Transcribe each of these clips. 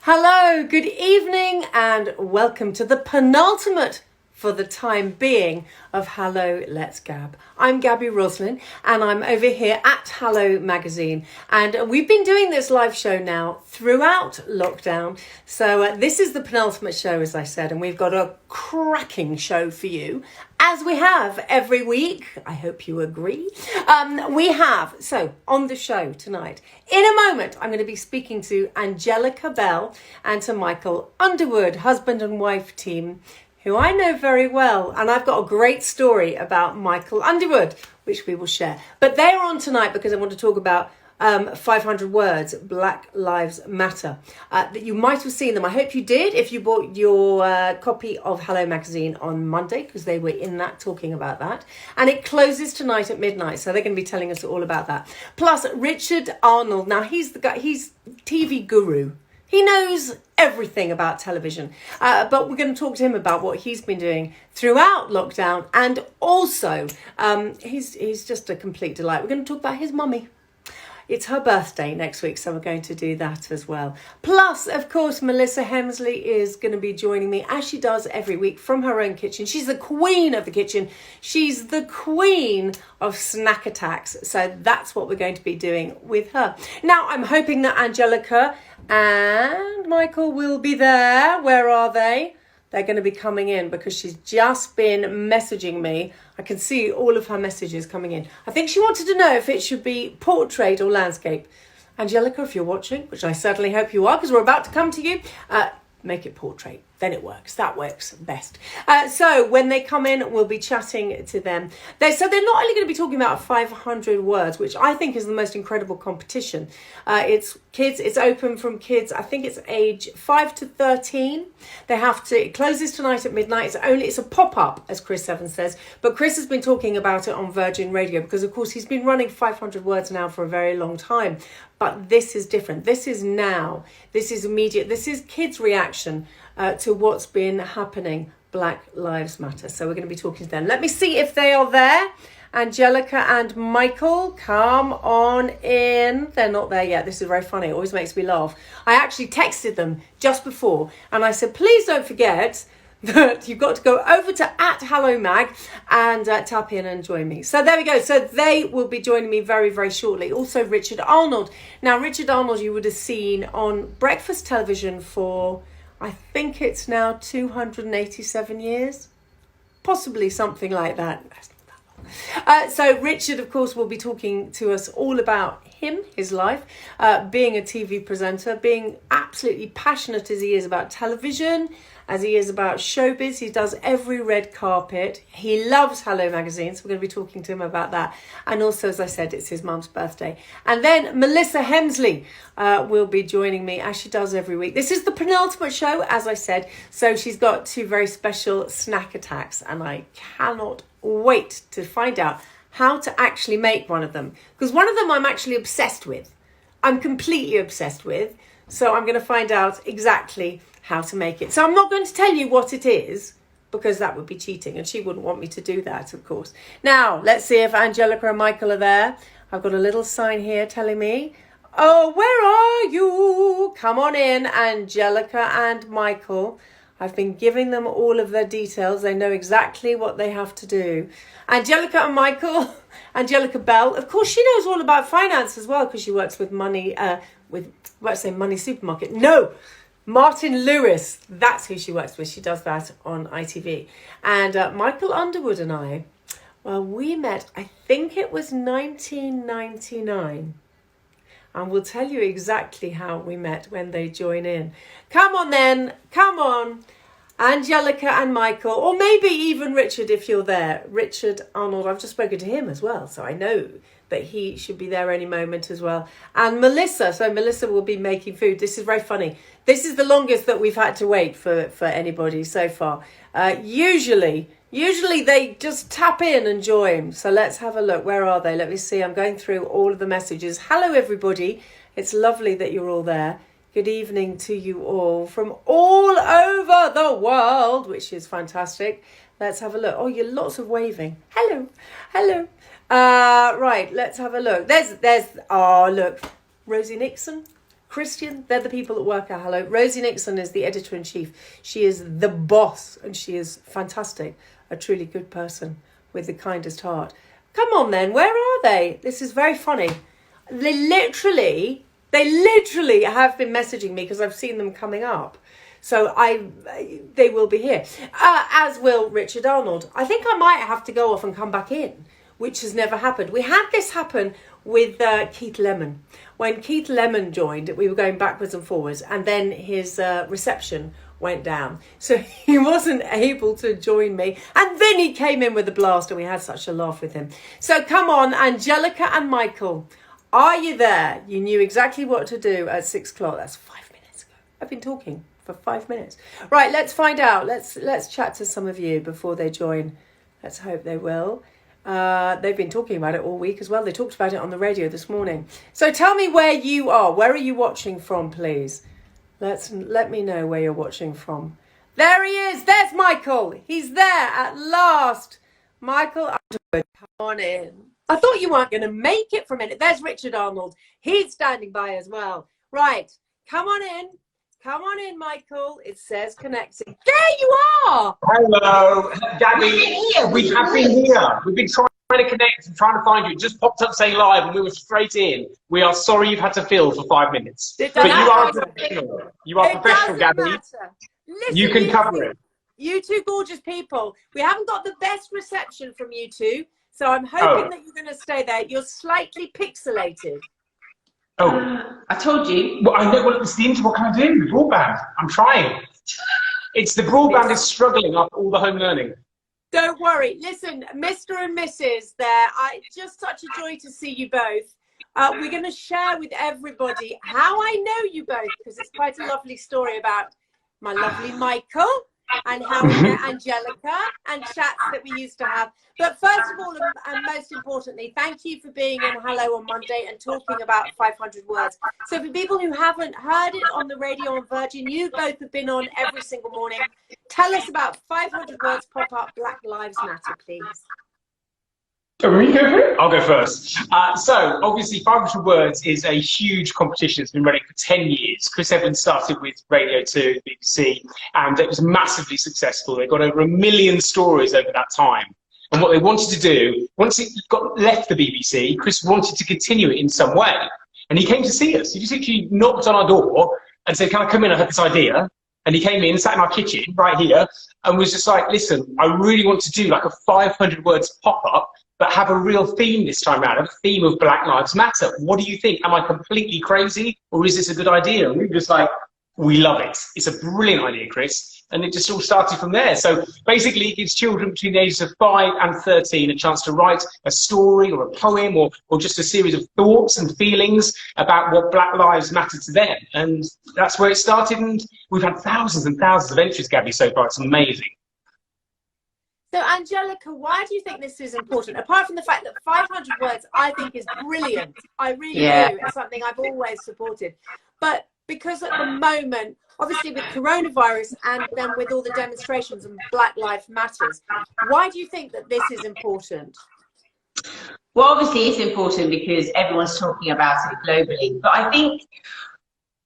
Hello, good evening, and welcome to the penultimate, for the time being, of Hello, Let's Gab. I'm Gaby Roslin, and I'm over here at Hello Magazine, and we've been doing this live show now throughout lockdown. So this is the penultimate show, as I said, and we've got a cracking show for you, as we have every week. I hope you agree. So on the show tonight, in a moment, I'm going to be speaking to Angellica Bell and to Michael Underwood, husband and wife team, who I know very well. And I've got a great story about Michael Underwood, which we will share. But they are on tonight because I want to talk about 500 words, Black Lives Matter. That you might have seen them. I hope you did if you bought your copy of Hello Magazine on Monday, because they were in that talking about that. And it closes tonight at midnight, so they're going to be telling us all about that. Plus, Richard Arnold. Now, he's the guy, he's TV guru. He knows everything about television, but we're going to talk to him about what he's been doing throughout lockdown, and also he's just a complete delight. We're going to talk about his mummy. It's her birthday next week, so we're going to do that as well. Plus, of course, Melissa Hemsley is going to be joining me, as she does every week, from her own kitchen. She's the queen of the kitchen. She's the queen of snack attacks. So that's what we're going to be doing with her. Now, I'm hoping that Angellica and Michael will be there. Where are they? They're going to be coming in because she's just been messaging me. I can see all of her messages coming in. I think she wanted to know if it should be portrait or landscape. Angellica, if you're watching, which I certainly hope you are, because we're about to come to you, make it portrait. Then it works. That works best. So when they come in, we'll be chatting to them. They're not only going to be talking about 500 words, which I think is the most incredible competition. It's kids. It's open from kids. I think it's age 5 to 13. It closes tonight at midnight. It's a pop-up, as Chris Evans says. But Chris has been talking about it on Virgin Radio because, of course, he's been running 500 words now for a very long time. But this is different. This is now. This is immediate. This is kids' reaction to what's been happening. Black Lives Matter. So we're going to be talking to them. Let me see if they are there. Angellica and Michael, come on in. They're not there yet. This is very funny. It always makes me laugh. I actually texted them just before and I said, please don't forget that you've got to go over to @HelloMag and tap in and join me. So there we go. So they will be joining me very, very shortly. Also, Richard Arnold. Now, Richard Arnold, you would have seen on breakfast television for, I think it's now 287 years. Possibly something like that. That's not that long. So Richard, of course, will be talking to us all about him, his life, being a TV presenter, being absolutely passionate as he is about television, as he is about showbiz. He does every red carpet. He loves Hello Magazine, so we're going to be talking to him about that. And also, as I said, it's his mum's birthday. And then Melissa Hemsley will be joining me, as she does every week. This is the penultimate show, as I said, so she's got two very special snack attacks, and I cannot wait to find out how to actually make one of them. Because one of them I'm actually obsessed with. I'm completely obsessed with. So I'm going to find out exactly how to make it. So I'm not going to tell you what it is, because that would be cheating, and she wouldn't want me to do that, of course. Now, let's see if Angellica and Michael are there. I've got a little sign here telling me, oh, where are you? Come on in, Angellica and Michael. I've been giving them all of their details. They know exactly what they have to do. Angellica and Michael, Angellica Bell, of course, she knows all about finance as well, because she works with Money Supermarket. No, Martin Lewis. That's who she works with. She does that on ITV. And Michael Underwood and I, well, we met, I think it was 1999. And we'll tell you exactly how we met when they join in. Come on then, come on. Angellica and Michael, or maybe even Richard if you're there. Richard Arnold, I've just spoken to him as well, so I know that he should be there any moment as well. And Melissa, so Melissa will be making food. This is very funny. This is the longest that we've had to wait for anybody so far. Usually they just tap in and join. So let's have a look. Where are they? Let me see. I'm going through all of the messages. Hello, everybody. It's lovely that you're all there. Good evening to you all from all over the world, which is fantastic. Let's have a look. Oh, you're lots of waving. Hello. Right, let's have a look. There's. Oh, look. Rosie Nixon, Christian, they're the people that work at Hello. Rosie Nixon is the editor-in-chief. She is the boss, and she is fantastic, a truly good person with the kindest heart. Come on then, where are they? This is very funny. They literally have been messaging me because I've seen them coming up. So they will be here, as will Richard Arnold. I think I might have to go off and come back in, which has never happened. We had this happen with Keith Lemon. When Keith Lemon joined, we were going backwards and forwards, and then his reception went down. So he wasn't able to join me. And then he came in with a blast, and we had such a laugh with him. So come on, Angellica and Michael, are you there? You knew exactly what to do at 6 o'clock. That's 5 minutes ago. I've been talking for 5 minutes. Right, let's find out. Let's chat to some of you before they join. Let's hope they will. They've been talking about it all week as well. They talked about it on the radio this morning. So tell me where you are. Where are you watching from, please? Let me know where you're watching from. There he is. There's Michael. He's there at last. Michael Underwood, come on in. I thought you weren't going to make it for a minute. There's Richard Arnold. He's standing by as well. Right. Come on in. Come on in, Michael. It says connecting. There you are. Hello, Gabby. We have been here. We've been trying to connect and trying to find you. It just popped up saying live and we were straight in. We are sorry you've had to fill for 5 minutes. But you are a professional. You are professional, Gabby. Listen, you can cover it. You two gorgeous people. We haven't got the best reception from you two, so I'm hoping that you're going to stay there. You're slightly pixelated. Oh, I told you. Well, I know. Well, it's the internet. What can I do? The broadband. I'm trying. It's the broadband is struggling up all the home learning. Don't worry. Listen, Mr. and Mrs. there, just such a joy to see you both. We're going to share with everybody how I know you both, because it's quite a lovely story about my lovely Michael and how we met Angellica and chats that we used to have. But first of all, and most importantly, thank you for being in Hello on Monday and talking about 500 words. So for people who haven't heard it on the radio on Virgin, you both have been on every single morning. Tell us about 500 words pop up Black Lives Matter, please. Are we go for it? I'll go first. So, obviously, 500 Words is a huge competition. It's been running for 10 years. Chris Evans started with Radio 2, BBC, and it was massively successful. They got over 1 million stories over that time. And what they wanted to do, once it left the BBC, Chris wanted to continue it in some way. And he came to see us. He just actually knocked on our door and said, can I come in? I have this idea. And he came in, sat in our kitchen right here, and was just like, listen, I really want to do like a 500 words pop-up, but have a real theme this time around, a theme of Black Lives Matter. What do you think? Am I completely crazy, or is this a good idea? And we were just like, we love it. It's a brilliant idea, Chris. And it just all started from there. So basically, it gives children between the ages of 5 and 13 a chance to write a story or a poem or just a series of thoughts and feelings about what Black Lives Matter to them. And that's where it started. And we've had thousands and thousands of entries, Gabby, so far. It's amazing. So, Angellica, why do you think this is important? Apart from the fact that 500 words, I think, is brilliant. I really do. It's something I've always supported. But because at the moment, obviously with coronavirus and then with all the demonstrations and Black Lives Matters, why do you think that this is important? Well, obviously it's important because everyone's talking about it globally. But I think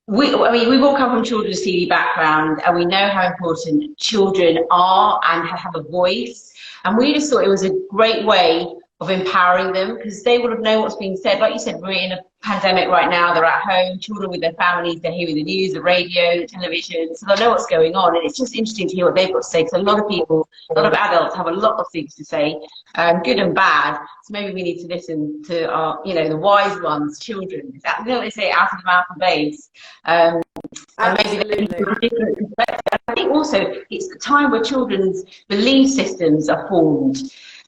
we've all come from children's TV background, and we know how important children are and have a voice. And we just thought it was a great way of empowering them, because they would have known what's being said. Like you said, we're in a pandemic right now. They're at home, children with their families, they're hearing the news, the radio, the television, so they know what's going on. And it's just interesting to hear what they've got to say, because a lot of people, a lot of adults have a lot of things to say, good and bad. So maybe we need to listen to our, the wise ones, children. Is that, they say, out of the mouth of babes. And maybe different perspectives. I think also it's the time where children's belief systems are formed.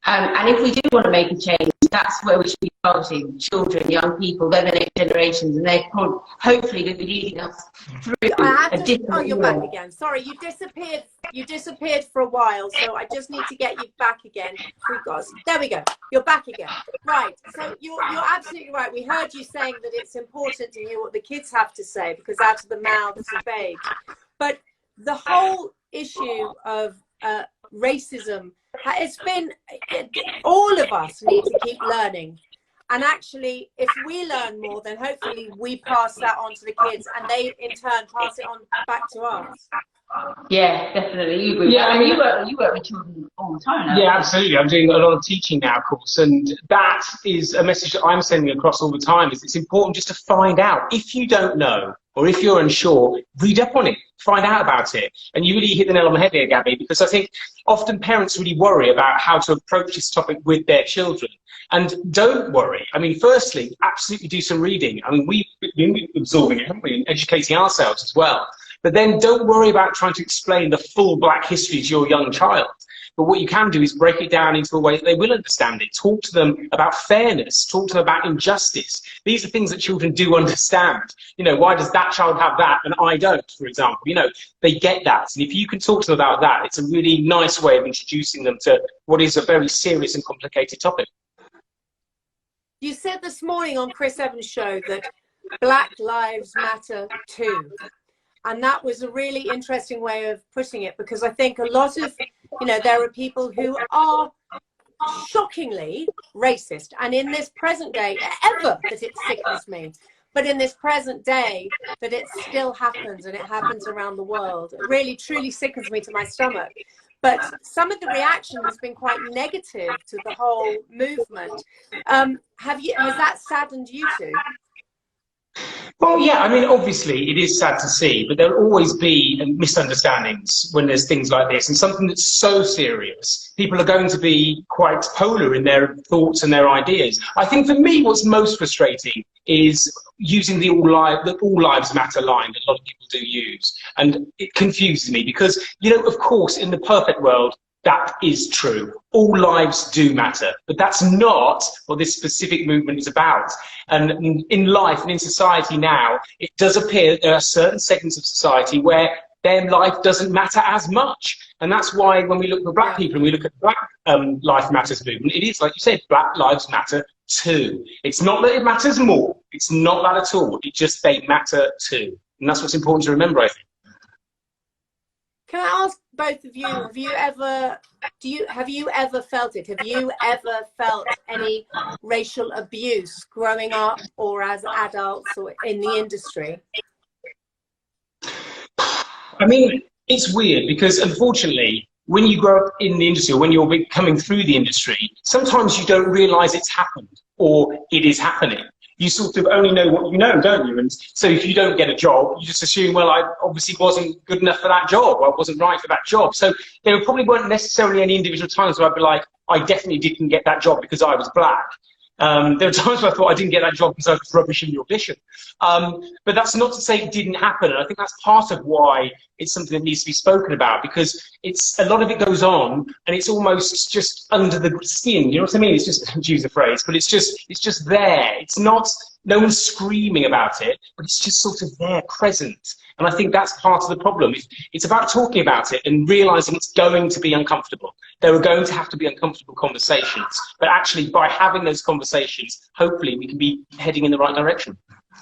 And if we do want to make a change, that's where we should be targeting children, young people, they're the next generations, and they're hopefully going to be leading us through a different Oh, you're back again. Sorry, you disappeared. You disappeared for a while, so I just need to get you back again. There we go. You're back again. Right. So you're absolutely right. We heard you saying that it's important to hear what the kids have to say, because out of the mouths of babes. But the whole issue of racism, it's been, all of us need to keep learning. And actually, if we learn more, then hopefully we pass that on to the kids, and they in turn pass it on back to us. Yeah, definitely. Yeah, I mean, you work with children all the time now. Yeah, absolutely. I'm doing a lot of teaching now, of course, and that is a message that I'm sending across all the time. Is it's important just to find out. If you don't know, or if you're unsure, read up on it, find out about it. And you really hit the nail on the head there, Gabby, because I think often parents really worry about how to approach this topic with their children. And don't worry. I mean, firstly, absolutely do some reading. I mean, we've been absorbing it, haven't we, and educating ourselves as well. But then don't worry about trying to explain the full Black history to your young child. But what you can do is break it down into a way that they will understand it. Talk to them about fairness. Talk to them about injustice. These are things that children do understand. You know, why does that child have that and I don't, for example? You know, they get that. And if you can talk to them about that, it's a really nice way of introducing them to what is a very serious and complicated topic. You said this morning on Chris Evans' show that Black Lives Matter too. And that was a really interesting way of putting it, because I think a lot of, you know, there are people who are shockingly racist. And in this present day, ever that it sickens me, but in this present day that it still happens, and it happens around the world, it really truly sickens me to my stomach. But some of the reaction has been quite negative to the whole movement. Has that saddened you too? Well, yeah, I mean, obviously, it is sad to see, but there'll always be misunderstandings when there's things like this. And something that's so serious, people are going to be quite polar in their thoughts and their ideas. I think for me, what's most frustrating is using the all lives matter line that a lot of people do use. And it confuses me because, you know, of course, in the perfect world, that is true. All lives do matter, but that's not what this specific movement is about. And in life and in society now, it does appear there are certain segments of society where their life doesn't matter as much. And that's why when we look for Black people and we look at the Black Lives Matters movement, it is, like you said, Black Lives Matter too. It's not that it matters more. It's not that at all. It's just they matter too. And that's what's important to remember, I think. Can I ask both of you, have you ever felt it? Have you ever felt any racial abuse growing up or as adults or in the industry? I mean, it's weird because unfortunately, when you grow up in the industry or when you're coming through the industry, sometimes you don't realize it's happened or it is happening. You sort of only know what you know, don't you? And so if you don't get a job, you just assume, well, I obviously wasn't good enough for that job, or I wasn't right for that job. So there probably weren't necessarily any individual times where I'd be like, I definitely didn't get that job because I was Black. There were times where I thought I didn't get that job because I was rubbish in the audition. But that's not to say it didn't happen. And I think that's part of why it's something that needs to be spoken about, because it's a lot of it goes on and it's almost just under the skin. You know what I mean? It's just, to use the phrase, but it's just there. It's not, no one's screaming about it, but it's just sort of there, present. And I think that's part of the problem. It's about talking about it and realizing it's going to be uncomfortable. There are going to have to be uncomfortable conversations, but actually by having those conversations, hopefully we can be heading in the right direction.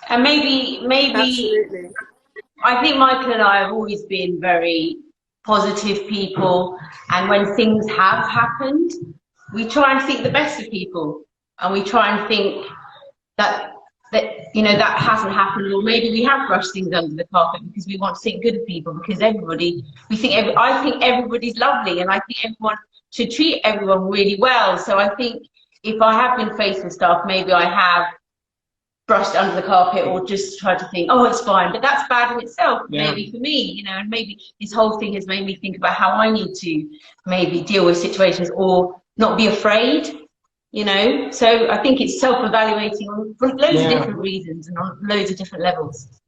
And maybe Absolutely. I think Michael and I have always been very positive people, and when things have happened, we try and think the best of people, and we try and think that you know, that hasn't happened, or maybe we have brushed things under the carpet because we want to think good of people, because I think everybody's lovely, and I think everyone should treat everyone really well. So I think if I have been faced with stuff, maybe I have brushed under the carpet or just tried to think, oh, it's fine, but that's bad in itself, maybe for me, you know, and maybe this whole thing has made me think about how I need to maybe deal with situations or not be afraid. You know, so I think it's self-evaluating for loads of different reasons and on loads of different levels.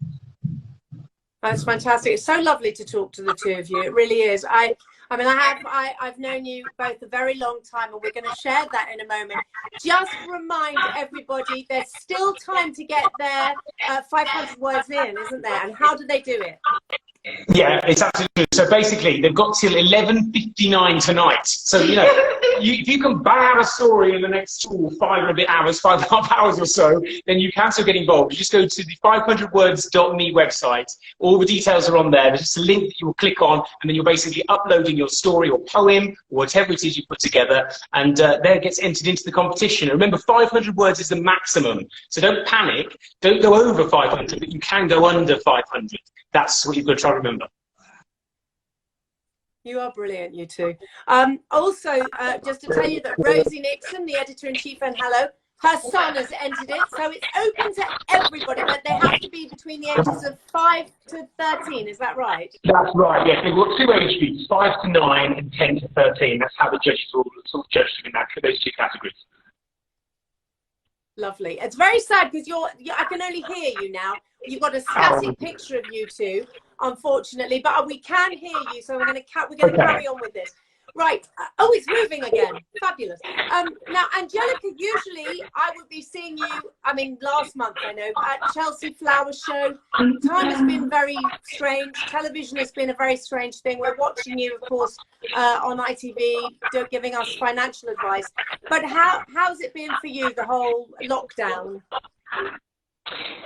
That's fantastic. It's so lovely to talk to the two of you. It really is. I mean, I've known you both a very long time, and we're going to share that in a moment. Just remind everybody, there's still time to get their 500 words in, isn't there? And how do they do it? Yeah, it's absolutely true. So basically, they've got till 11:59 tonight. So, you know, if you can bang out a story in the next 5 and a bit hours, 5.5 hours or so, then you can still get involved. You just go to the 500words.me website. All the details are on there. There's just a link that you will click on, and then you're basically uploading your story or poem or whatever it is you put together, and there it gets entered into the competition. And remember, 500 words is the maximum, so don't panic. Don't go over 500, but you can go under 500. That's what you've got to try to remember. You are brilliant, you two. Also, just to tell you that Rosie Nixon, the editor-in-chief and Hello, her son has entered it, so it's open to everybody, but they have to be between the ages of 5 to 13, is that right? That's right, yes. They've got 2 age groups, 5 to 9 and 10 to 13. That's how the judges will sort of judge them in those 2 categories. Lovely. It's very sad because I can only hear you now. You've got a static picture of you two, unfortunately, but we can hear you, so we're going to carry on with this. Right. Oh, it's moving again. Fabulous. Now, Angellica, usually I would be seeing you, I mean, last month, I know, at Chelsea Flower Show. Time has been very strange. Television has been a very strange thing. We're watching you, of course, on ITV, giving us financial advice. But how's it been for you, the whole lockdown?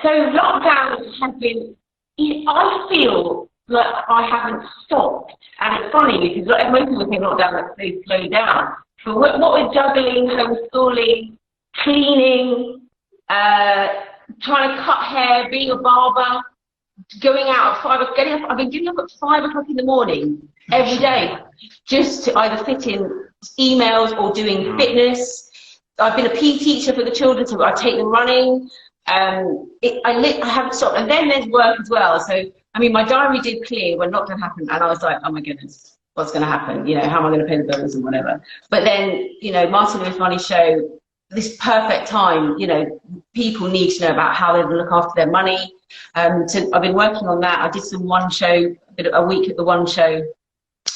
So lockdown has been, I feel like I haven't stopped. And it's funny because most people think lockdown, like they slow down. But what we're juggling, homeschooling, cleaning, trying to cut hair, being a barber, going out at 5 o'clock, I've been getting up at 5 o'clock in the morning every day just to either fit in emails or doing fitness. I've been a PE teacher for the children, so I take them running. I haven't stopped. And then there's work as well. So, I mean, my diary did clear when lockdown happened, and I was like, oh my goodness, what's going to happen? You know, how am I going to pay the bills and whatever? But then, you know, Martin Lewis Money Show, this perfect time, you know, people need to know about how they look after their money. So I've been working on that. I did some One Show, a week at the One Show.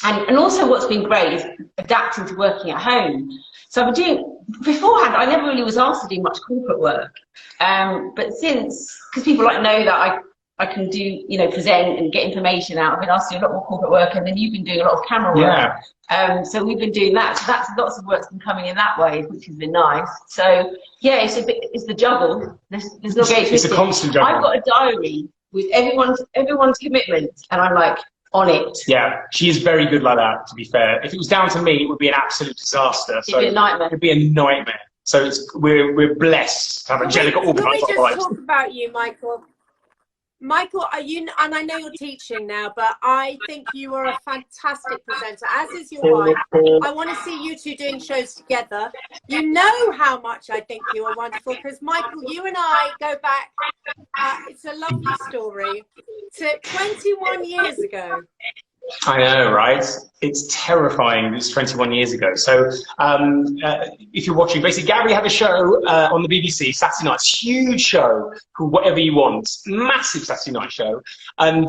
And also what's been great is adapting to working at home. So I've been doing, beforehand, I never really was asked to do much corporate work. But since, because people like know that I can do, you know, present and get information out, I've been asked to do a lot more corporate work, and then you've been doing a lot of camera work. Yeah. So we've been doing that. So that's lots of work's been coming in that way, which has been nice. So yeah, it's the juggle. There's no getting it's a constant juggle. I've got a diary with everyone's commitment, and I'm like, on it. Yeah, she is very good like that, to be fair. If it was down to me, it would be an absolute disaster. It'd be a nightmare. It'd be a nightmare. So we're blessed to have Angellica organised. Let me just talk about you, Michael. Michael, are you, and I know you're teaching now, but I think you are a fantastic presenter, as is your wife. I want to see you two doing shows together. You know how much I think you are wonderful, because Michael, you and I go back, it's a lovely story, to 21 years ago. I know, right? It's terrifying. It's 21 years ago. So if you're watching, basically, Gaby had a show on the BBC, Saturday nights, huge show called Whatever You Want, massive Saturday night show. And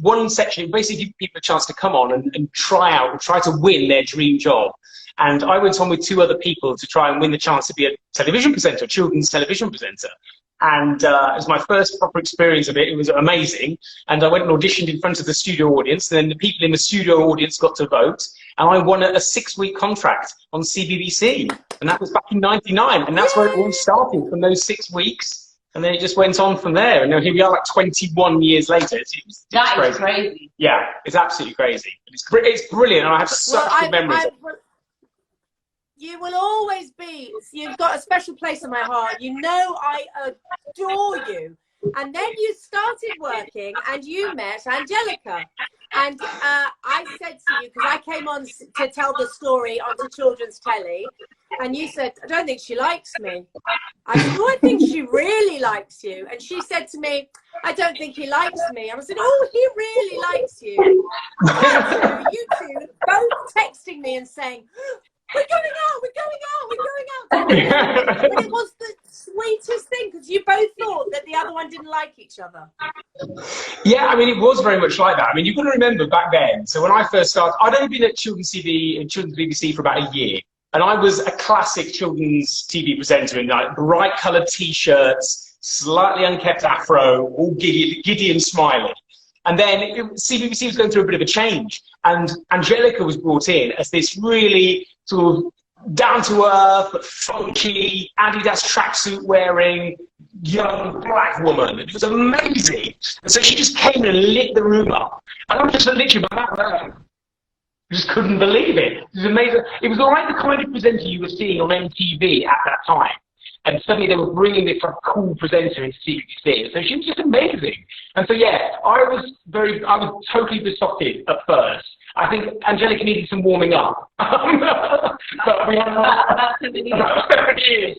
one section, basically give people a chance to come on and try to win their dream job. And I went on with 2 other people to try and win the chance to be a television presenter, a children's television presenter. And it was my first proper experience of it. It was amazing. And I went and auditioned in front of the studio audience. And then the people in the studio audience got to vote. And I won a 6-week contract on CBBC. And that was back in '99. And that's where it all started, from those 6 weeks. And then it just went on from there. And here we are, like 21 years later. It's crazy. Yeah, it's absolutely crazy. It's brilliant. And I have such good memories. You will always be, you've got a special place in my heart. You know I adore you. And then you started working and you met Angellica. And I said to you, because I came on to tell the story onto children's telly, and you said, I don't think she likes me. I said, well, I think she really likes you. And she said to me, I don't think he likes me. And I said, oh, he really likes you. So you two both texting me and saying, we're going out. But it was the sweetest thing, because you both thought that the other one didn't like each other. Yeah, I mean, it was very much like that. I mean, you've got to remember back then, so when I first started, I'd only been at Children's TV and Children's BBC for about a year. And I was a classic children's TV presenter in like bright coloured T-shirts, slightly unkept afro, all giddy and smiling. And then CBBC was going through a bit of a change. And Angellica was brought in as this really sort of down to earth, but funky, Adidas tracksuit wearing young black woman. It was amazing. And so she just came and lit the room up. And I was just literally, I just couldn't believe it. It was amazing. It was like the kind of presenter you were seeing on MTV at that time. And suddenly they were bringing this cool presenter into CBBC. So she was just amazing. And so, yeah, I was totally besotted at first. I think Angellica needed some warming up. But we had about 7 years. About 7 years.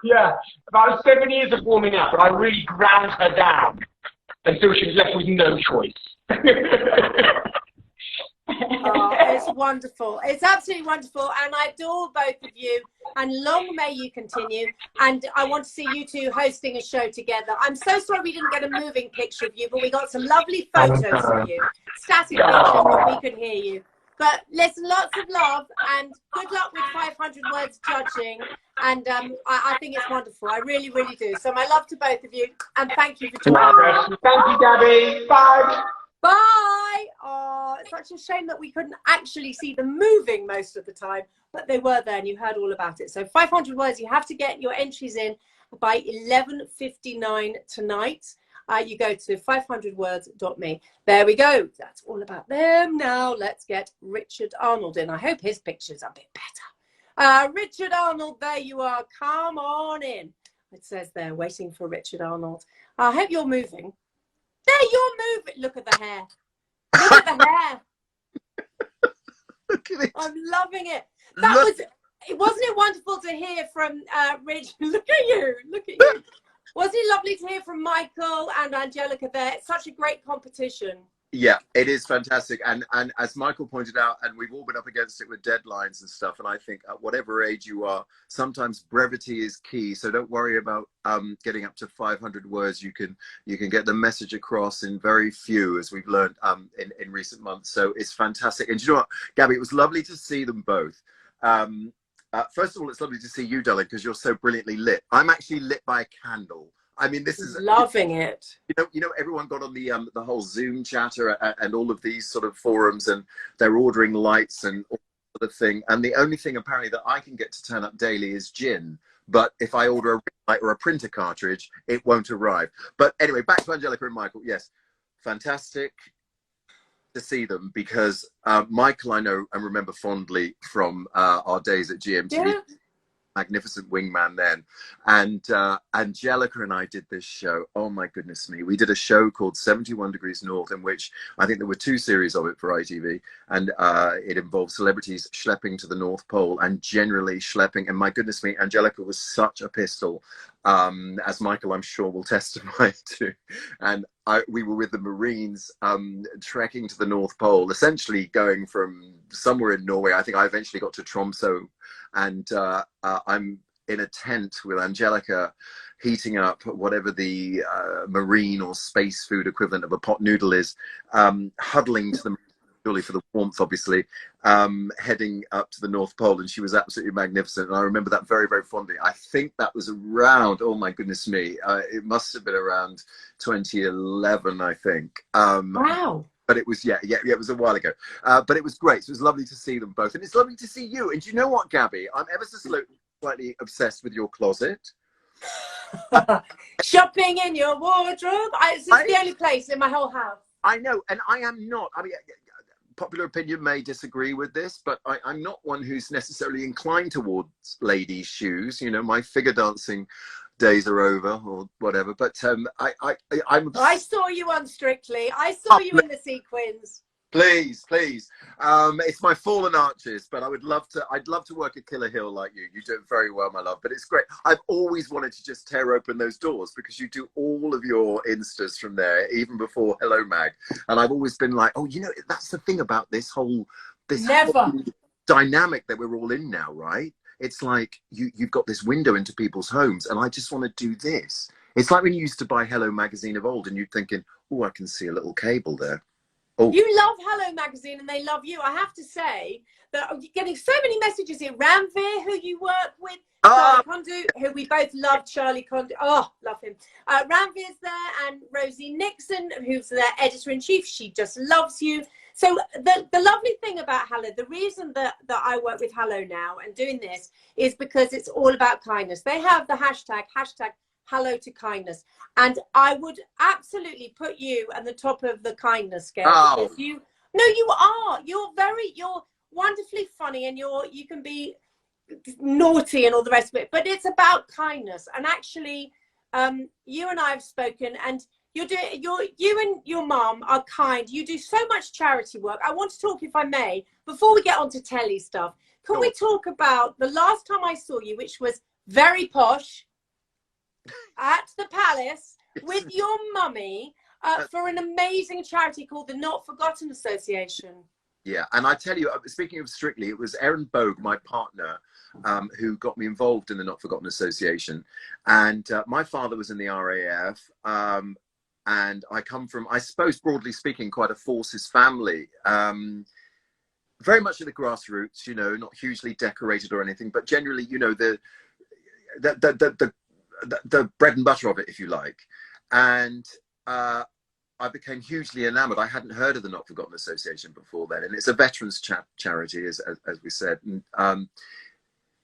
Yeah, about 7 years of warming up, but I really ground her down until she was left with no choice. Oh, it's wonderful. It's absolutely wonderful. And I adore both of you. And long may you continue. And I want to see you two hosting a show together. I'm so sorry we didn't get a moving picture of you, but we got some lovely photos of you. Static pictures, but we could hear you. But listen, lots of love and good luck with 500 words judging. And I think it's wonderful. I really, really do. So my love to both of you. And thank you for joining me. Thank you, Gabby. Bye. Bye. Oh, it's such a shame that we couldn't actually see them moving most of the time, but they were there and you heard all about it. So 500 words, you have to get your entries in by 11:59 tonight. You go to 500words.me. There we go. That's all about them. Now let's get Richard Arnold in. I hope his picture's a bit better. Richard Arnold, there you are. Come on in. It says there, waiting for Richard Arnold. I hope you're moving. There, you're moving. Look at the hair. Look at the hair. Look at it. I'm loving it. Wasn't it wonderful to hear from Rich? Look at you. Look at you. Wasn't it lovely to hear from Michael and Angellica there? It's such a great competition. Yeah, it is fantastic. And as Michael pointed out, and we've all been up against it with deadlines and stuff, and I think at whatever age you are, sometimes brevity is key. So don't worry about getting up to 500 words. You can get the message across in very few, as we've learned in recent months. So it's fantastic. And you know what, Gabby, it was lovely to see them both. First of all, it's lovely to see you, darling, because you're so brilliantly lit. I'm actually lit by a candle. I mean, this is loving it. You know, everyone got on the whole Zoom chatter and all of these sort of forums, and they're ordering lights and all sort of thing. And the only thing apparently that I can get to turn up daily is gin. But if I order a ring light or a printer cartridge, it won't arrive. But anyway, back to Angellica and Michael. Yes, fantastic to see them, because Michael I know and remember fondly from our days at GMTV. Yeah. Magnificent wingman then, and Angellica and I did this show. Oh my goodness me, we did a show called 71 Degrees North, in which I think there were 2 series of it for ITV, and it involved celebrities schlepping to the North Pole, and generally schlepping, and my goodness me, Angellica was such a pistol, as Michael I'm sure will testify to. And we were with the Marines trekking to the North Pole, essentially going from somewhere in Norway. I think I eventually got to Tromsø, and I'm in a tent with Angellica heating up whatever the marine or space food equivalent of a pot noodle is, huddling to the purely for the warmth, obviously, heading up to the North Pole, and she was absolutely magnificent. And I remember that very, very fondly. I think that was around, oh my goodness me, it must have been around 2011, I think. Wow. But it was, yeah, it was a while ago. But it was great. So it was lovely to see them both. And it's lovely to see you. And you know what, Gabby? I'm ever so slightly obsessed with your closet. Shopping in your wardrobe. It's the only place in my whole house. I know. And I am not. I mean, popular opinion may disagree with this, but I'm not one who's necessarily inclined towards ladies' shoes. You know, my figure dancing days are over or whatever, but I saw you on Strictly. I saw you in the sequins. Please it's my fallen arches, but I'd love to work at Killer Hill like you do it very well, my love. But it's great. I've always wanted to just tear open those doors, because you do all of your instas from there, even before Hello Mag, and I've always been like, oh, you know, that's the thing about this whole dynamic that we're all in now, right? It's like you've got this window into people's homes, and I just want to do this. It's like when you used to buy Hello magazine of old, and you're thinking, oh, I can see a little cable there. Oh, You love Hello Magazine and they love you. I have to say that I'm getting so many messages here. Ranveer, who you work with, Charlie Condu, who we both love, Charlie Condu. Oh, love him. Ranveer's there, and Rosie Nixon, who's their editor-in-chief. She just loves you. So the lovely thing about Hello, the reason that I work with Hello now and doing this is because it's all about kindness. They have the hashtag Hello to Kindness. And I would absolutely put you at the top of the kindness scale because you are. You're wonderfully funny, and you can be naughty and all the rest of it, but it's about kindness. And actually, you and I have spoken, and you and your mom are kind. You do so much charity work. I want to talk, if I may, before we get on to telly stuff. Can we talk about the last time I saw you, which was very posh, at the Palace with your mummy for an amazing charity called the Not Forgotten Association. Yeah, and I tell you, speaking of Strictly, it was Erin Bogue, my partner, who got me involved in the Not Forgotten Association. And my father was in the RAF, and I come from, I suppose, broadly speaking, quite a forces family. Very much at the grassroots, you know, not hugely decorated or anything, but generally, you know, the bread and butter of it, if you like. And I became hugely enamored. I hadn't heard of the Not Forgotten Association before then, and it's a veterans charity, as we said. And,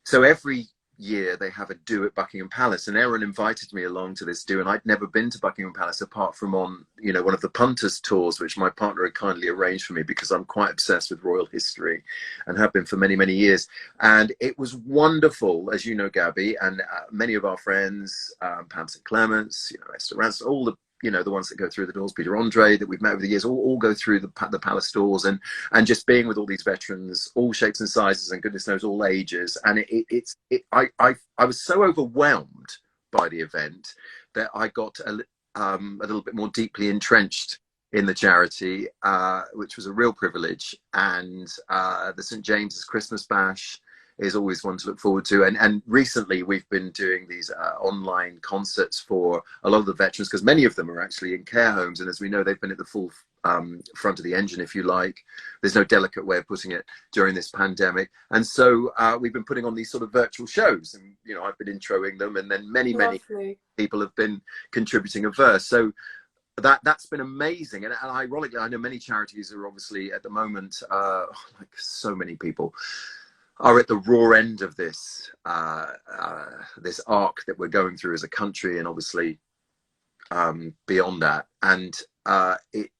so every year they have a do at Buckingham Palace, and Erin invited me along to this do, and I'd never been to Buckingham Palace apart from on, you know, one of the punters tours, which my partner had kindly arranged for me because I'm quite obsessed with royal history and have been for many, many years. And it was wonderful, as you know, Gabby, and many of our friends, Pam St. Clements, you know, Esther Ransom, all the, you know, the ones that go through the doors, Peter Andre, that we've met over the years, all go through the palace doors, and just being with all these veterans, all shapes and sizes, and goodness knows all ages. And I was so overwhelmed by the event that I got a little bit more deeply entrenched in the charity, which was a real privilege. And the St. James's Christmas Bash is always one to look forward to. And recently we've been doing these online concerts for a lot of the veterans, because many of them are actually in care homes. And as we know, they've been at the full front of the engine, if you like. There's no delicate way of putting it during this pandemic. And so we've been putting on these sort of virtual shows, and, you know, I've been introing them, and then many people have been contributing a verse. So that's been amazing. And ironically, I know many charities are obviously at the moment, like so many people, are at the raw end of this this arc that we're going through as a country, and obviously beyond that. And it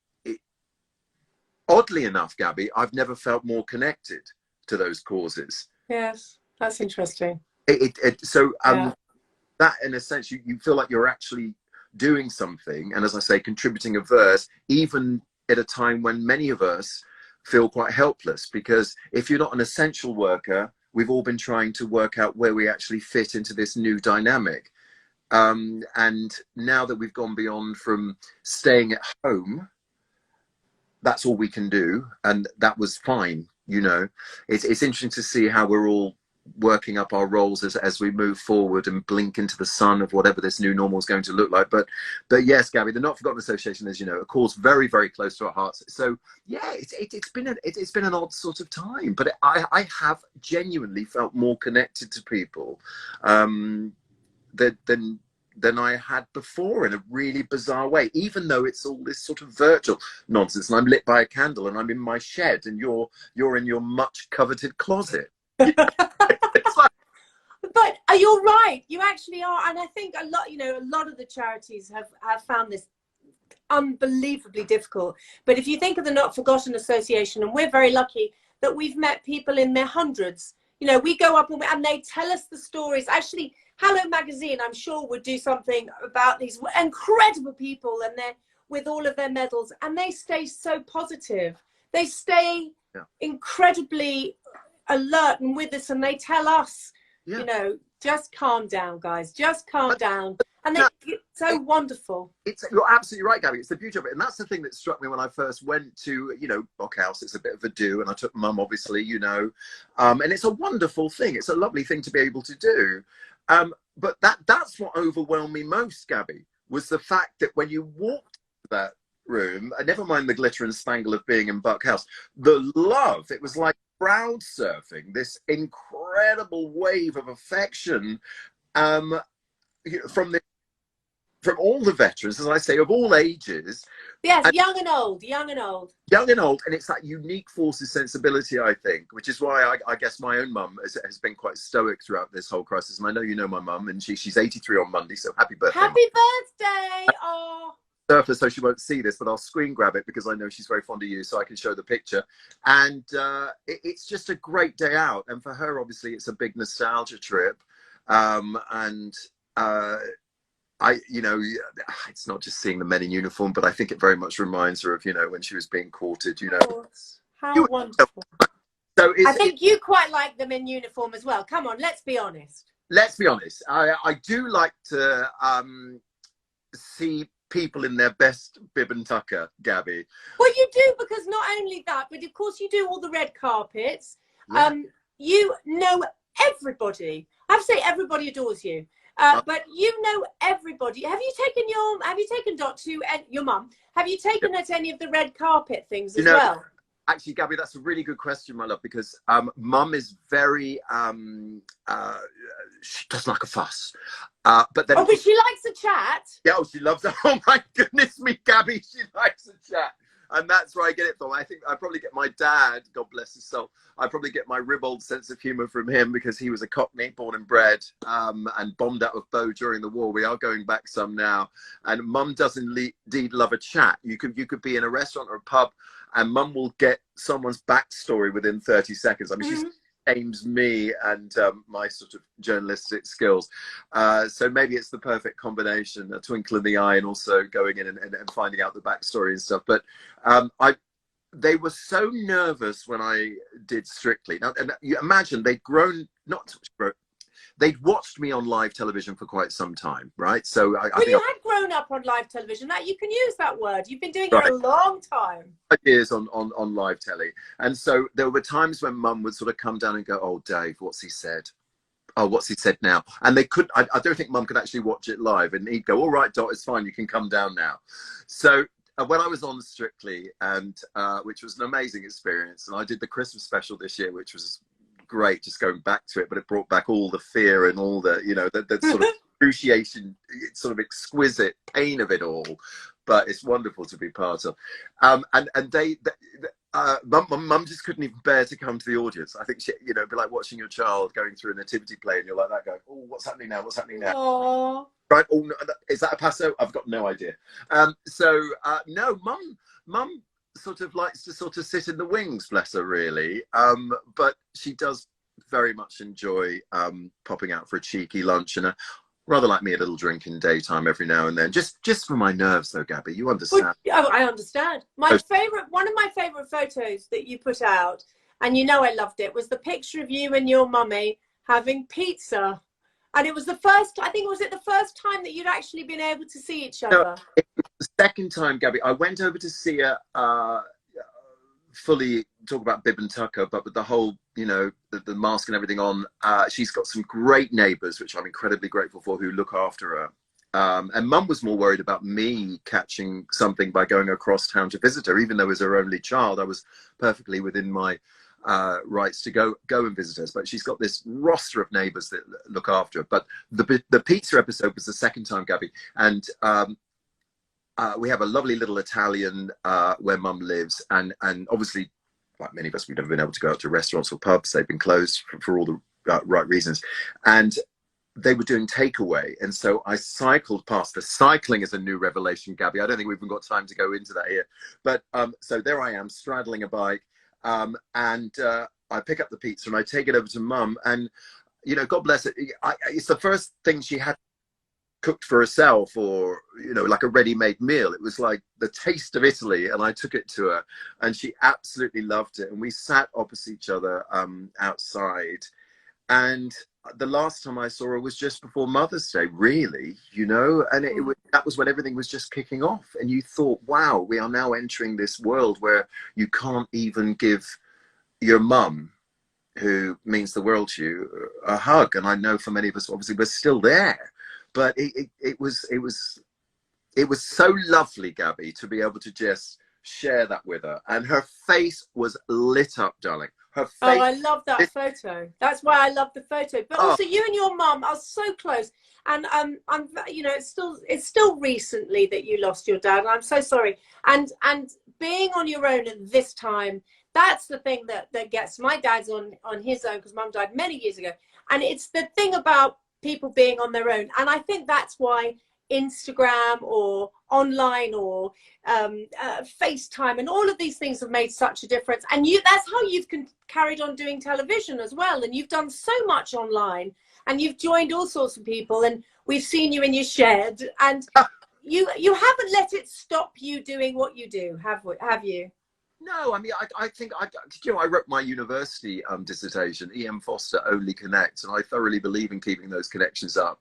oddly enough, Gabby, I've never felt more connected to those causes. Yes, that's interesting. So that, in a sense, you feel like you're actually doing something, and as I say, contributing a verse, even at a time when many of us feel quite helpless, because if you're not an essential worker, we've all been trying to work out where we actually fit into this new dynamic. And now that we've gone beyond from staying at home, that's all we can do, and that was fine. You know, it's interesting to see how we're all working up our roles as we move forward and blink into the sun of whatever this new normal is going to look like. But yes, Gabby, the Not Forgotten Association, as you know, of course, very, very close to our hearts. So yeah, it's been an odd sort of time, but I have genuinely felt more connected to people than I had before, in a really bizarre way, even though it's all this sort of virtual nonsense, and I'm lit by a candle, and I'm in my shed, and you're in your much coveted closet. But you're right, you actually are. And I think a lot of the charities have found this unbelievably difficult. But if you think of the Not Forgotten Association, and we're very lucky that we've met people in their hundreds. You know, we go up and they tell us the stories. Actually, Hello Magazine, I'm sure, would do something about these incredible people, and they're with all of their medals, and they stay so positive. They stay incredibly alert and with us, and they tell us, you know, just calm down, guys, just calm down. And it's so wonderful. You're absolutely right, Gabby. It's the beauty of it. And that's the thing that struck me when I first went to, you know, Bockhouse. It's a bit of a do, and I took Mum, obviously, you know, and it's a wonderful thing. It's a lovely thing to be able to do. But that's what overwhelmed me most, Gabby, was the fact that when you walked that room, never mind the glitter and spangle of being in Buck House, the love, it was like crowd surfing, this incredible wave of affection from all the veterans, as I say, of all ages. Yes, and young and old, young and old. Young and old, and it's that unique forces sensibility, I think, which is why I guess my own mum has been quite stoic throughout this whole crisis. And I know you know my mum, and she's 83 on Monday, so happy birthday. Happy birthday! Oh. Surfer, so she won't see this, but I'll screen grab it because I know she's very fond of you, so I can show the picture. And it's just a great day out, and for her, obviously, it's a big nostalgia trip. It's not just seeing the men in uniform, but I think it very much reminds her of, when she was being courted, How wonderful. So I think you quite like them in uniform as well. Come on, let's be honest. Let's be honest. I do like to see people in their best bib and tucker, Gabby. Well, you do, because not only that, but of course you do all the red carpets. Yeah. You know everybody. I have to say everybody adores you. But you know everybody. Have you taken Dot to your mum? Have you taken her to any of the red carpet things as well? Actually, Gabby, that's a really good question, my love, because mum is very she doesn't like a fuss. But then but she likes a chat. Yeah, she loves it. Oh my goodness me, Gabby, she likes a chat. And that's where I get it from. I think I probably get my dad, God bless his soul, I probably get my ribald sense of humour from him because he was a Cockney, born and bred, and bombed out of Bow during the war. We are going back some now. And mum does indeed love a chat. You could be in a restaurant or a pub and mum will get someone's backstory within 30 seconds. I mean, she's aims me and my sort of journalistic skills. So maybe it's the perfect combination, a twinkle in the eye and also going in and finding out the backstory and stuff. But they were so nervous when I did Strictly. Now, and you imagine they'd they'd watched me on live television for quite some time, right? So I think you had grown up on live television. That you can use that word. You've been doing it a long time. 5 years on live telly. And so there were times when mum would sort of come down and go, "Oh, Dave, what's he said? Oh, what's he said now?" And they could, I don't think mum could actually watch it live. And he'd go, "All right, Dot, it's fine. You can come down now." So when I was on Strictly, and which was an amazing experience, and I did the Christmas special this year, which was great, just going back to it, but it brought back all the fear and all the, the sort of appreciation, sort of exquisite pain of it all. But it's wonderful to be part of. And mum just couldn't even bear to come to the audience. I think she, it'd be like watching your child going through a nativity play, and you're like that, going, "Oh, what's happening now? What's happening now?" Aww. Right? Oh, no, is that a passo? I've got no idea. No, mum sort of likes to sort of sit in the wings, bless her, really. But she does very much enjoy popping out for a cheeky lunch and rather like me, a little drink in daytime every now and then. Just for my nerves, though, Gabby. You understand? Well, I understand. One of my favourite photos that you put out, and I loved it, was the picture of you and your mummy having pizza. And it was the first time that you'd actually been able to see each other? No, it was the second time, Gabby. I went over to see her fully talk about bib and tucker, but with the whole, the mask and everything on. She's got some great neighbours, which I'm incredibly grateful for, who look after her. And mum was more worried about me catching something by going across town to visit her, even though as her only child, I was perfectly within my rights to go and visit us. But she's got this roster of neighbours that look after her. But the pizza episode was the second time, Gabby, and we have a lovely little Italian where mum lives, and obviously, like many of us, we've never been able to go out to restaurants or pubs. They've been closed for all the right reasons, and they were doing takeaway, and so I cycled past. The cycling is a new revelation, Gabby. I don't think we've even got time to go into that here, but so there I am straddling a bike. And I pick up the pizza and I take it over to mum, and God bless it, it's the first thing she had cooked for herself, or like a ready-made meal. It was like the taste of Italy, and I took it to her and she absolutely loved it. And we sat opposite each other outside, and the last time I saw her was just before Mother's Day, really, and that was when everything was just kicking off. And you thought, wow, we are now entering this world where you can't even give your mum, who means the world to you, a hug. And I know for many of us, obviously, we're still there, but it was it was so lovely, Gabby, to be able to just share that with her. And her face was lit up, darling. Her face. Oh, I love that photo. That's why I love the photo. But also, you and your mum are so close. And I'm, you know, it's still recently that you lost your dad, and I'm so sorry. And being on your own at this time, that's the thing that gets my dad's on his own, because mum died many years ago. And it's the thing about people being on their own. And I think that's why Instagram or online or FaceTime and all of these things have made such a difference. And that's how you've carried on doing television as well. And you've done so much online, and you've joined all sorts of people, and we've seen you in your shed, and you haven't let it stop you doing what you do, have you? No, I mean, I think, you know, I wrote my university dissertation, E.M. Foster, Only Connect, and I thoroughly believe in keeping those connections up.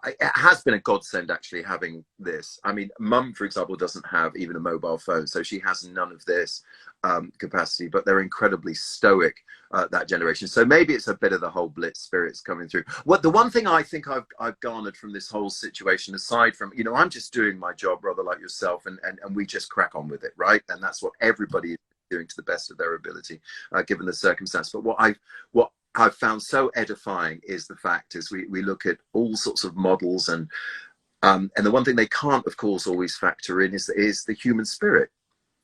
It has been a godsend actually having this. I mean, mum, for example, doesn't have even a mobile phone, so she has none of this capacity, but they're incredibly stoic, that generation. So maybe it's a bit of the whole Blitz spirits coming through. The one thing I think I've garnered from this whole situation, aside from, you know, I'm just doing my job rather like yourself, and we just crack on with it, right? And that's what everybody is doing to the best of their ability, given the circumstance. But what I've found so edifying is the fact is we look at all sorts of models, and the one thing they can't, of course, always factor in is the human spirit.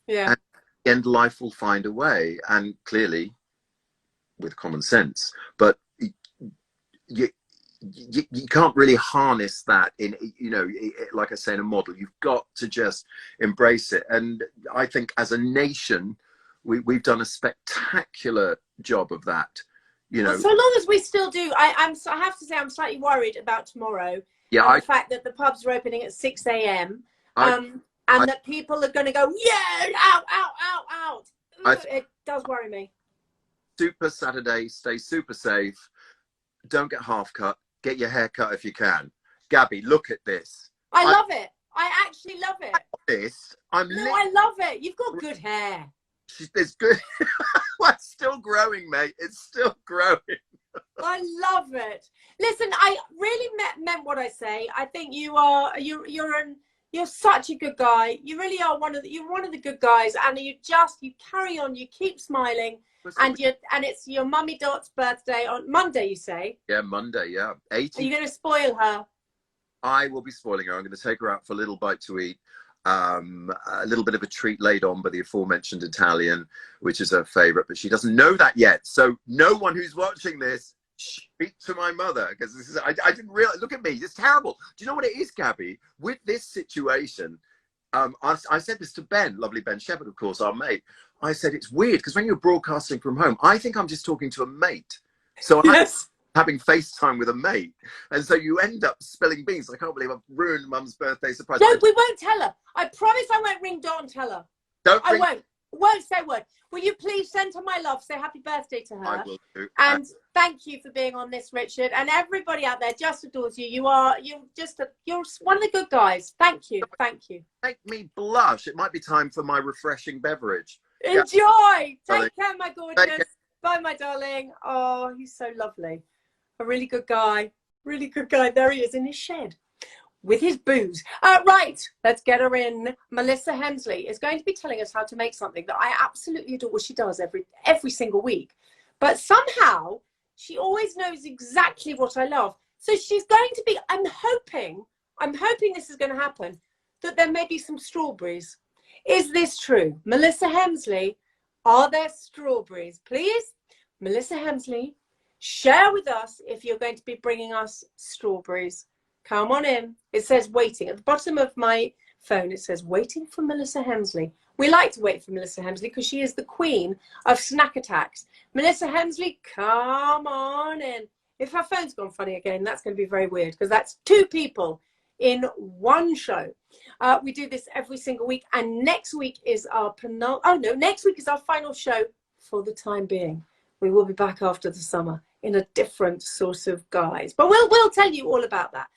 Yeah. And in the end, life will find a way, and clearly with common sense. But you can't really harness that in, you know, like I say, in a model. You've got to just embrace it. And I think as a nation, we've done a spectacular job of that. You know, well, so long as we still do, I have to say I'm slightly worried about tomorrow. Yeah, the fact that the pubs are opening at 6 a.m. and that people are going to go, yeah, out. It does worry me. Super Saturday, stay super safe. Don't get half cut. Get your hair cut if you can. Gabby, look at this. I love it. I actually love it. I love it. You've got good hair. It's good. Well, it's still growing, mate. It's still growing. I love it. Listen, I really meant what I say. I think you're such a good guy. You really are you're one of the good guys, and you carry on. You keep smiling, and it's your mummy Dot's birthday on Monday. You say? Yeah, Monday. Yeah, 80. Are you going to spoil her? I will be spoiling her. I'm going to take her out for a little bite to eat. A little bit of a treat laid on by the aforementioned Italian, which is her favorite, but she doesn't know that yet. So no one who's watching this, speak to my mother, because this is, I didn't realize. Look at me, it's terrible. Do you know what it is, Gabby? With this situation, I said this to Ben, lovely Ben Shepherd, of course, our mate. I said, it's weird, because when you're broadcasting from home, I think I'm just talking to a mate. So yes. Having FaceTime with a mate, and so you end up spilling beans. I can't believe I've ruined Mum's birthday surprise. No, we won't tell her. I promise I won't ring Dot and tell her. I won't say a word. Will you please send her my love? Say happy birthday to her. I will do. And thank you for being on this, Richard, and everybody out there just adores you. You're one of the good guys. Thank you. Make me blush. It might be time for my refreshing beverage. Enjoy. Yeah. Take care, my gorgeous. Bye, my darling. Oh, he's so lovely. A really good guy. Really good guy. There he is in his shed with his booze. Right, let's get her in. Melissa Hemsley is going to be telling us how to make something that I absolutely adore. Well, she does every single week. But somehow she always knows exactly what I love. So she's going to be, I'm hoping this is going to happen, that there may be some strawberries. Is this true? Melissa Hemsley, are there strawberries? Please, Melissa Hemsley, share with us if you're going to be bringing us strawberries. Come on in. It says waiting. At the bottom of my phone, it says waiting for Melissa Hemsley. We like to wait for Melissa Hemsley because she is the queen of snack attacks. Melissa Hemsley, come on in. If her phone's gone funny again, that's going to be very weird because that's two people in one show. We do this every single week, and next week is our next week is our final show for the time being. We will be back after the summer in a different sort of guise, but we'll tell you all about that.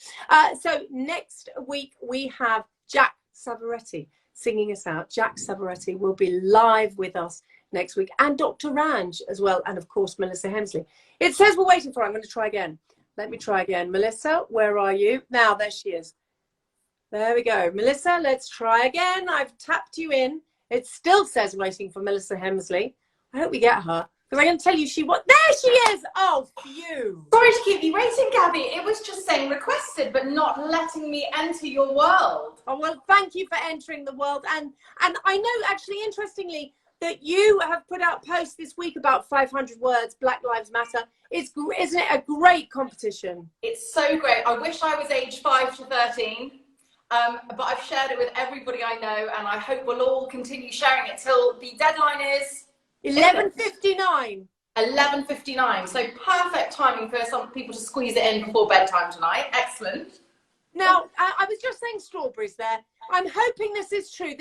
So next week we have Jack Savaretti singing us out. Jack Savaretti will be live with us next week, and Dr. Ranj as well, and of course Melissa Hemsley. It says we're waiting for her. I'm going to try again. Let me try again. Melissa, where are you? Now, there she is. There we go. Melissa, let's try again. I've tapped you in. It still says waiting for Melissa Hemsley. I hope we get her. Because I'm going to tell you there she is. Oh, phew. Sorry to keep you waiting, Gabby. It was just saying requested, but not letting me enter your world. Oh, well, thank you for entering the world. And I know, actually, interestingly, that you have put out posts this week about 500 words, Black Lives Matter. Isn't it a great competition? It's so great. I wish I was aged 5 to 13. But I've shared it with everybody I know, and I hope we'll all continue sharing it till the deadline is 11:59. 11:59. So perfect timing for some people to squeeze it in before bedtime tonight. Excellent. Now, I was just saying strawberries there. I'm hoping this is true.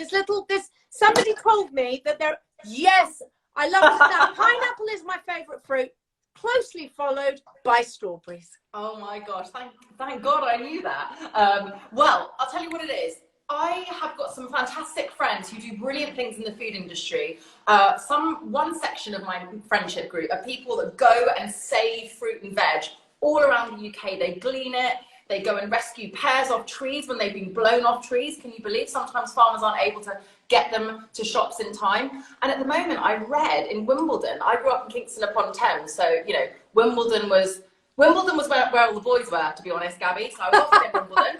Somebody told me that yes, I love this. Now, pineapple is my favourite fruit, closely followed by strawberries. Oh my gosh, thank God I knew that. Well, I'll tell you what it is. I have got some fantastic friends who do brilliant things in the food industry. One section of my friendship group are people that go and save fruit and veg all around the UK. They glean it. They go and rescue pears off trees when they've been blown off trees. Can you believe sometimes farmers aren't able to get them to shops in time? And at the moment, I read in Wimbledon, I grew up in Kingston upon Thames, so, you know, Wimbledon was where all the boys were, to be honest, Gabby. So I was often in Wimbledon.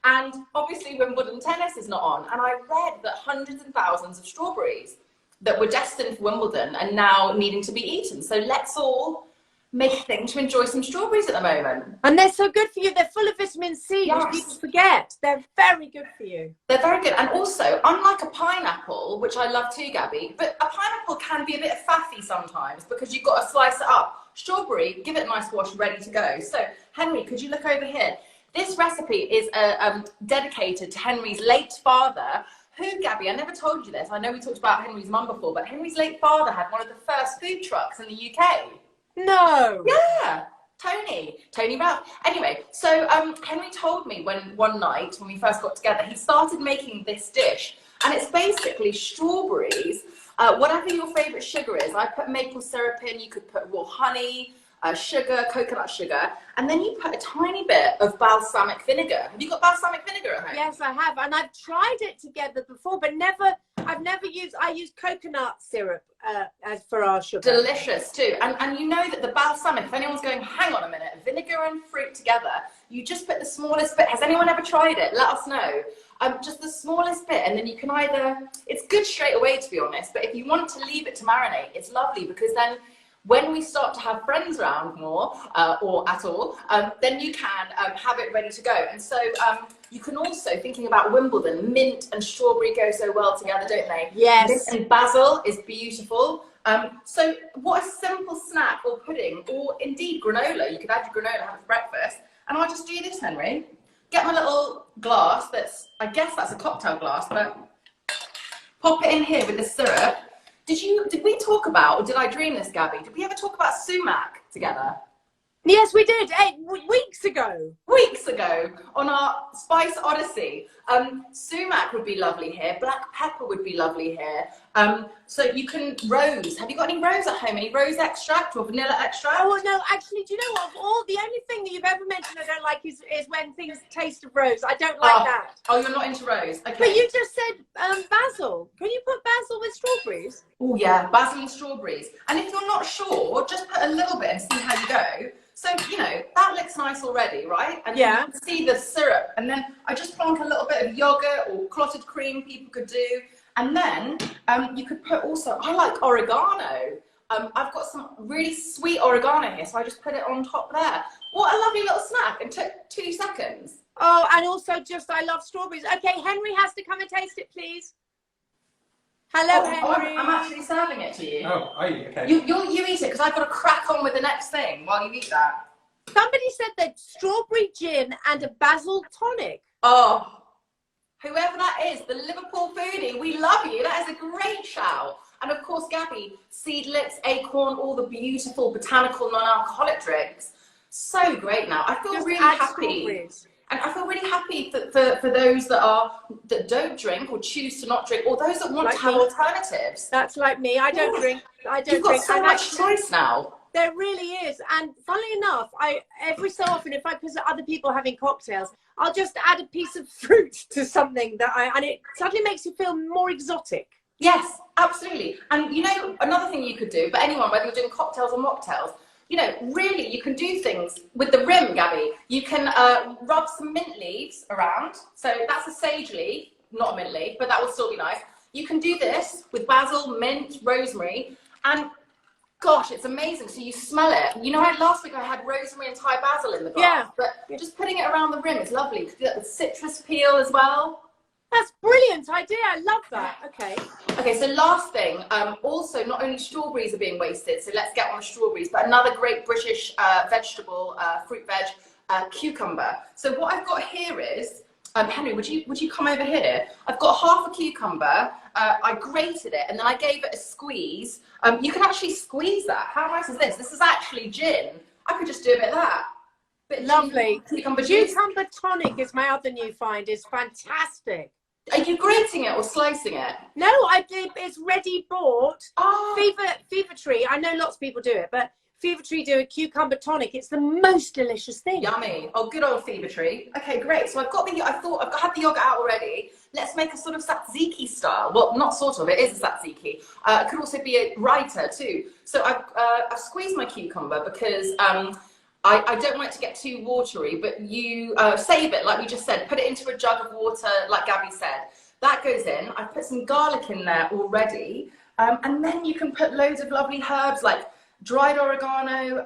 And obviously Wimbledon tennis is not on. And I read that hundreds and thousands of strawberries that were destined for Wimbledon are now needing to be eaten. So let's all make a thing to enjoy some strawberries at the moment. And they're so good for you. They're full of vitamin C, Yes. which people forget. They're very good for you. They're very good. And also, unlike a pineapple, which I love too, Gabby, but a pineapple can be a bit faffy sometimes because you've got to slice it up. Strawberry, give it a nice wash, ready to go. So, Henry, could you look over here? This recipe is dedicated to Henry's late father, who, Gabby, I never told you this. I know we talked about Henry's mum before, but Henry's late father had one of the first food trucks in the UK. No. Yeah, Tony Ralph. Anyway, so Henry told me one night when we first got together, he started making this dish, and it's basically strawberries, whatever your favourite sugar is. I put maple syrup in, you could put raw honey, sugar, coconut sugar, and then you put a tiny bit of balsamic vinegar. Have you got balsamic vinegar at home? Yes, I have, and I've tried it together before, but I use coconut syrup as for our sugar. Delicious too. And you know that the balsamic, if anyone's going, hang on a minute, vinegar and fruit together, you just put the smallest bit. Has anyone ever tried it? Let us know. Just the smallest bit, and then you can it's good straight away, to be honest, but if you want to leave it to marinate, it's lovely, because then when we start to have friends around more, or at all, then you can have it ready to go. And so you can also, thinking about Wimbledon, mint and strawberry go so well together, don't they? Yes. Mint and basil is beautiful. So what a simple snack or pudding, or indeed granola. You could add your granola, have it for breakfast. And I'll just do this, Henry. Get my little glass, I guess that's a cocktail glass, but pop it in here with the syrup. Did we talk about, or did I dream this, Gabby? Did we ever talk about sumac together? Yes, we did, weeks ago. Weeks ago, on our Spice Odyssey. Sumac would be lovely here. Black pepper would be lovely here. So you can rose. Have you got any rose at home? Any rose extract or vanilla extract? Oh, no, actually, do you know what? The only thing that you've ever mentioned I don't like is when things taste of rose. I don't like that. Oh, you're not into rose. Okay. But you just said basil. Can you put basil with strawberries? Oh, yeah, basil and strawberries. And if you're not sure, just put a little bit and see how you go. So, you know, that looks nice already, right? And yeah. You can see the syrup. And then I just plonk a little bit of yogurt or clotted cream people could do. And then you could put also, I like oregano. I've got some really sweet oregano here, so I just put it on top there. What a lovely little snack. It took 2 seconds. Oh, and also I love strawberries. Okay, Henry has to come and taste it, please. Hello, Henry. I'm actually serving it to you. Oh, are you? Okay. You eat it, because I've got to crack on with the next thing while you eat that. Somebody said that strawberry gin and a basil tonic. Oh, whoever that is, the Liverpool foodie, we love you. That is a great shout. And of course, Gabby, seedlets, acorn, all the beautiful botanical non-alcoholic drinks. So great now. I feel really happy. And I feel really happy for those that don't drink or choose to not drink, or those that want to have alternatives. That's like me. I don't drink. You've got so much choice now. There really is. And funnily enough, every so often, if I because other people are having cocktails, I'll just add a piece of fruit to something and it suddenly makes you feel more exotic. Yes, absolutely. And you know, another thing you could do, but anyone, whether you're doing cocktails or mocktails, you know, really, you can do things with the rim, Gabby. You can rub some mint leaves around. So that's a sage leaf, not a mint leaf, but that will still be nice. You can do this with basil, mint, rosemary, and gosh, it's amazing. So you smell it. You know, last week I had rosemary and Thai basil in the glass, but just putting it around the rim is lovely. You could do that with citrus peel as well. That's a brilliant idea. I love that. Okay. Okay, so last thing, also not only strawberries are being wasted, so let's get on the strawberries, but another great British vegetable, fruit veg, cucumber. So what I've got here is, Henry, would you come over here? I've got half a cucumber, I grated it and then I gave it a squeeze. You can actually squeeze that. How nice is this? This is actually gin. I could just do a bit of that. Lovely. Cucumber juice. Cucumber tonic is my other new find. It's fantastic. Are you grating it or slicing it? No, it's ready bought. Oh. Fever Tree. I know lots of people do it, but Fever Tree do a cucumber tonic. It's the most delicious thing. Yummy. Oh, good old Fever Tree. Okay, great. So I've had the yogurt out already. Let's make a sort of tzatziki style. Well, not sort of. It is a tzatziki. It could also be a raita too. So I've squeezed my cucumber because I don't want it to get too watery, but you save it, like we just said. Put it into a jug of water, like Gabby said. That goes in. I've put some garlic in there already. And then you can put loads of lovely herbs like dried oregano,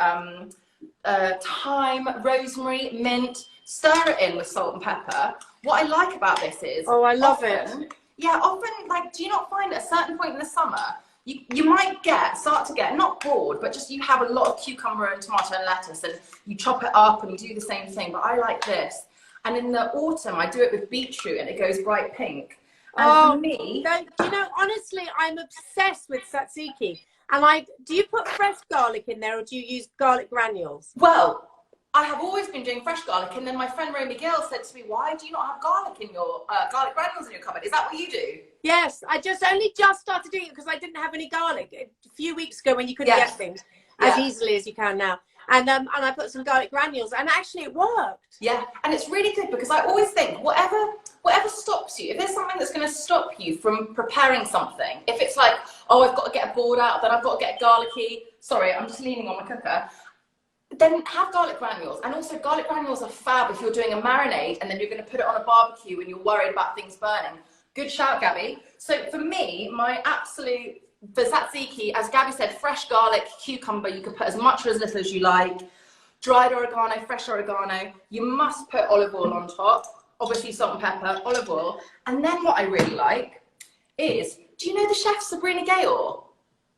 thyme, rosemary, mint. Stir it in with salt and pepper. What I like about this is... Oh, I love it. Yeah, often, like, do you not find at a certain point in the summer, you might start to get, not bored, but just you have a lot of cucumber and tomato and lettuce and you chop it up and you do the same thing, but I like this. And in the autumn, I do it with beetroot and it goes bright pink. And for me... You know, honestly, I'm obsessed with tzatziki. And do you put fresh garlic in there or do you use garlic granules? Well, I have always been doing fresh garlic, and then my friend Romy Gill said to me, why do you not have garlic in your garlic granules in your cupboard? Is that what you do? Yes, I only just started doing it because I didn't have any garlic a few weeks ago when you couldn't get things as easily as you can now. And I put some garlic granules, and actually it worked. Yeah, and it's really good because I always think whatever stops you, if there's something that's going to stop you from preparing something, if it's like, oh, I've got to get a board out, then I've got to get a garlicky. Sorry, I'm just leaning on my cooker. Then have garlic granules. And also garlic granules are fab if you're doing a marinade and then you're going to put it on a barbecue and you're worried about things burning. Good shout, Gabby. So for me, my absolute, for tzatziki, as Gabby said, fresh garlic, cucumber, you can put as much or as little as you like. Dried oregano, fresh oregano. You must put olive oil on top. Obviously salt and pepper, olive oil. And then what I really like is, do you know the chef Sabrina Gale?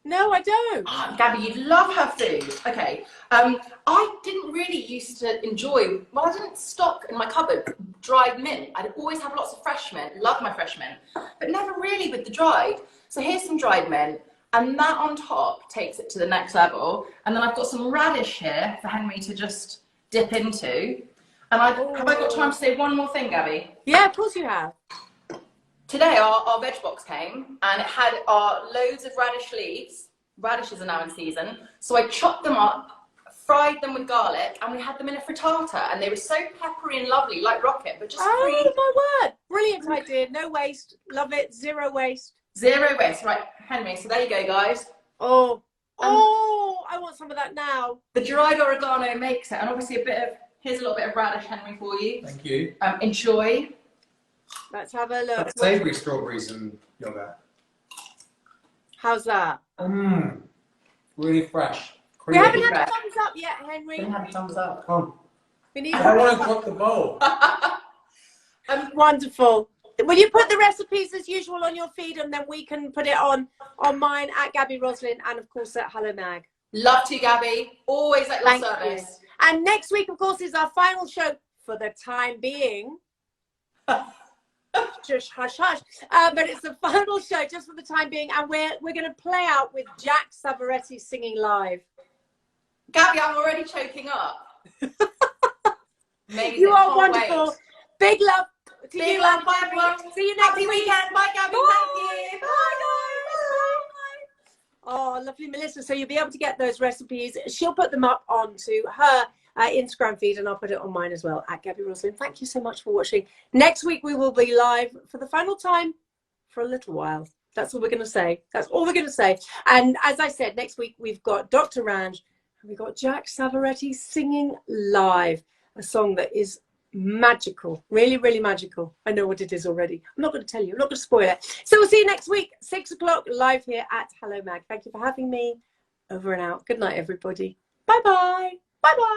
No, I don't. Oh, Gabby, you'd love her food. Okay. I didn't really used to enjoy, well, I didn't stock in my cupboard dried mint. I'd always have lots of fresh mint, love my fresh mint, but never really with the dried. So here's some dried mint, and that on top takes it to the next level. And then I've got some radish here for Henry to just dip into. And have I got time to say one more thing, Gabby? Yeah, of course you have. Today our veg box came and it had loads of radish leaves. Radishes are now in season. So I chopped them up, fried them with garlic, and we had them in a frittata. And they were so peppery and lovely, like rocket, but just my word. Brilliant idea. No waste. Love it. Zero waste. Zero waste. Right, Henry, so there you go, guys. Oh, I want some of that now. The dried oregano makes it. And obviously here's a little bit of radish, Henry, for you. Thank you. Enjoy. Let's have a look. Savoury strawberries and yogurt. How's that? Really fresh. We haven't had a thumbs up yet, Henry. We have a thumbs up. Oh. We need. I want to cook the bowl. Wonderful. Will you put the recipes as usual on your feed, and then we can put it on mine at Gaby Roslin, and of course at Hello Mag. Love to, Gabby. Always at your service. And next week, of course, is our final show for the time being. Just hush hush. But it's the final show just for the time being, and we're going to play out with Jack Savaretti singing live. Gabby, I'm already choking up. Amazing. You are wonderful. Wait. Big love. Big love. Bye, everyone. See you next weekend. Bye, Gabby. Bye. Thank you. Bye, Bye. guys. Bye. Bye. Oh, lovely, Melissa. So you'll be able to get those recipes. She'll put them up onto her Instagram feed, and I'll put it on mine as well, at Gaby Roslin. Thank you so much for watching. Next week, we will be live for the final time for a little while. That's all we're going to say. That's all we're going to say. And as I said, next week, we've got Dr. Ranj, and we've got Jack Savaretti singing live a song that is magical, really, really magical. I know what it is already. I'm not going to tell you. I'm not going to spoil it. So we'll see you next week, 6 o'clock, live here at Hello Mag. Thank you for having me. Over and out. Good night, everybody. Bye-bye. Bye-bye.